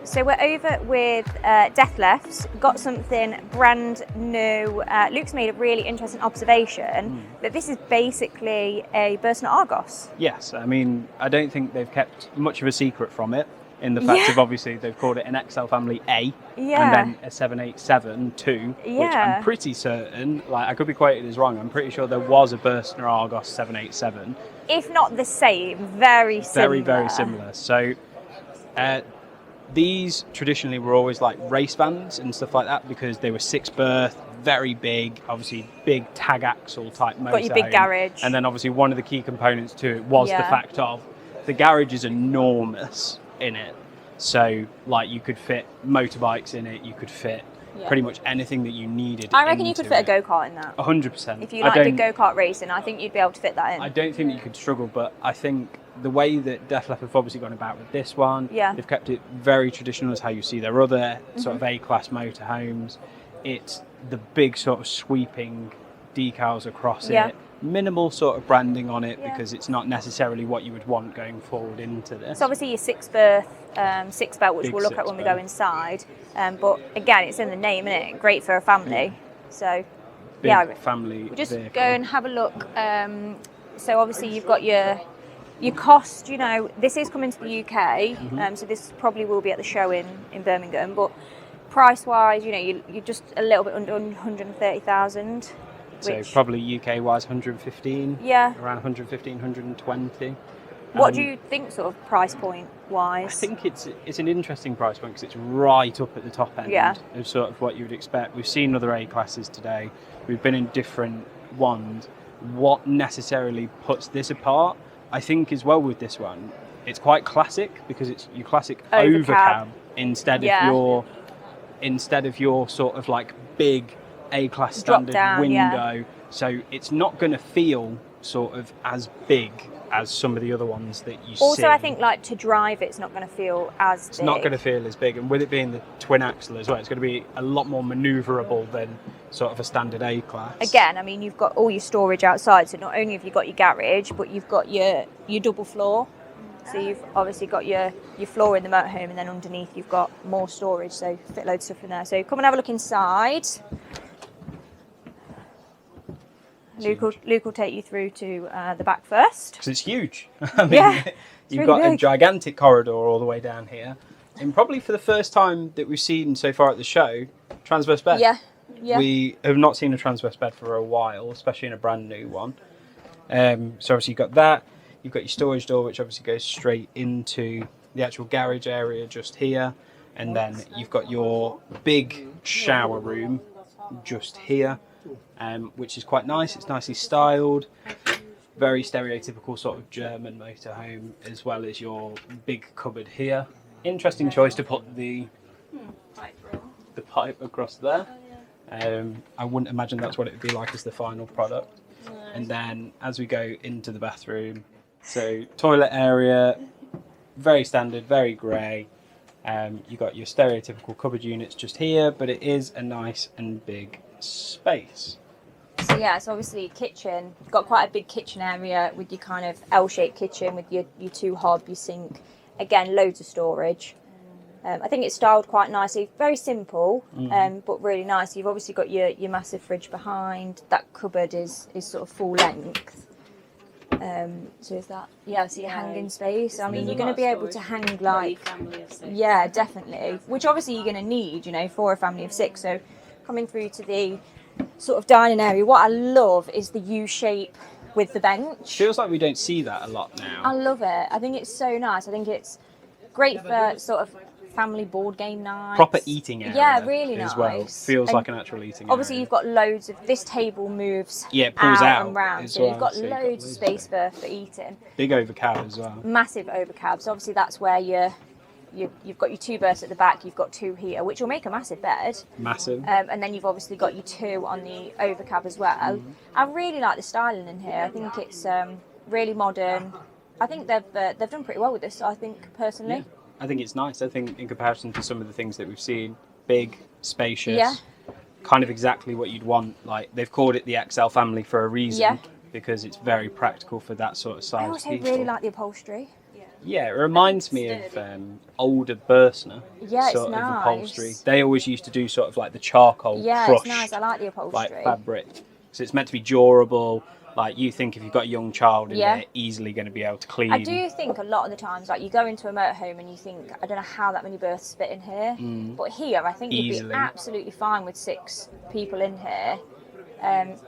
So we're over with Dethleffs, got something brand new. Luke's made a really interesting observation that this is basically a Burton Argos. Yes, I mean, I don't think they've kept much of a secret from it in the fact of obviously they've called it an XL Family A and then a 787 too, which I'm pretty certain, like I could be quoted as wrong, I'm pretty sure there was a Burton Argos 787. If not the same, very similar. Very similar. So these traditionally were always like race vans and stuff like that because they were 6-berth, very big, obviously big tag axle type motor. Got your big garage. And then obviously one of the key components to it was the fact of the garage is enormous in it. So like you could fit motorbikes in it, you could fit pretty much anything that you needed. I reckon you could fit a go-kart in that. 100%. If you like big go-kart racing, I think you'd be able to fit that in. I don't think you could struggle, but I think the way that Dethleffs have obviously gone about with this one, they've kept it very traditional as how you see their other sort of A-class motorhomes. It's the big sort of sweeping decals across it, minimal sort of branding on it because it's not necessarily what you would want going forward into this. It's obviously your 6-berth, six-belt, which we'll look at when we go inside. But again, it's in the name, isn't it? Great for a family. So big family we'll just vehicle. go and have a look. So obviously you've got your cost, you know, this is coming to the UK, so this probably will be at the show in Birmingham, but price-wise, you know, you're just a little bit under 130,000. So probably UK-wise 115, around 115, 120. What do you think sort of price point-wise? I think it's an interesting price point because it's right up at the top end of sort of what you would expect. We've seen other A-classes today. We've been in different ones. What necessarily puts this apart, I think as well with this one, it's quite classic because it's your classic overcab instead of your sort of like big A-class standard window. So it's not going to feel sort of as big as some of the other ones that you see. Also, I think like to drive it's not going to feel as big. It's not going to feel as big, and with it being the twin axle as well, it's going to be a lot more manoeuvrable than sort of a standard A-class. Again, I mean, you've got all your storage outside, so not only have you got your garage, but you've got your double floor. So you've obviously got your floor in the motorhome, and then underneath you've got more storage, so fit loads of stuff in there. So come and have a look inside. Luke will take you through to the back first. Because it's huge. I mean, you've got a gigantic corridor all the way down here. And probably for the first time that we've seen so far at the show, transverse bed. We have not seen a transverse bed for a while, especially in a brand new one. So obviously you've got that. You've got your storage door, which obviously goes straight into the actual garage area just here. And then you've got your big shower room just here. Which is quite nice. It's nicely styled, very stereotypical sort of German motorhome, as well as your big cupboard here. Interesting choice to put the pipe across there. I wouldn't imagine that's what it would be like as the final product. And then as we go into the bathroom, so toilet area, very standard, very grey. You've got your stereotypical cupboard units just here, but it is a nice and big space. So yeah, it's obviously kitchen. You've got quite a big kitchen area with your kind of L-shaped kitchen with your two hob, your sink. Again, loads of storage. I think it's styled quite nicely. Very simple, but really nice. You've obviously got your massive fridge behind. That cupboard is sort of full length. So is that so your hanging space. I mean, you're going to be able to hang like definitely. Which obviously you're going to need, you know, for a family of 6. So coming through to the sort of dining area, what I love is the U shape with the bench. Feels like we don't see that a lot now. I love it. I think it's so nice. I think it's great for sort of family board game nights. Proper eating area. Yeah, really nice. As well. Feels like an actual eating area. Obviously, you've got loads of this table moves. It pulls out and round, so well, you've got loads of space for eating. Big overcab as well. Massive overcab. So obviously that's where you've got your 2 berths at the back, you've got 2 here, which will make a massive bed. Massive. And then you've obviously got your 2 on the overcab as well. I really like the styling in here. I think it's really modern. I think they've done pretty well with this, I think, personally. Yeah, I think it's nice. I think in comparison to some of the things that we've seen, big, spacious, kind of exactly what you'd want. Like, they've called it the XL family for a reason, because it's very practical for that sort of size. I also really like the upholstery. Yeah, it reminds me of older Bursner sort of upholstery. They always used to do sort of like the charcoal crushed, it's nice. I like the upholstery. like fabric. So it's meant to be durable. Like you think if you've got a young child in there, easily going to be able to clean. I do think a lot of the times, like you go into a motorhome and you think, I don't know how that many berths fit in here. But here, I think you'd be absolutely fine with 6 people in here.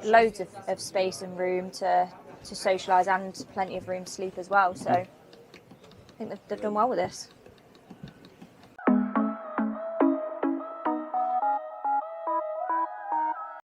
Loads of space and room to socialise and plenty of room to sleep as well. So I think they've done well with this.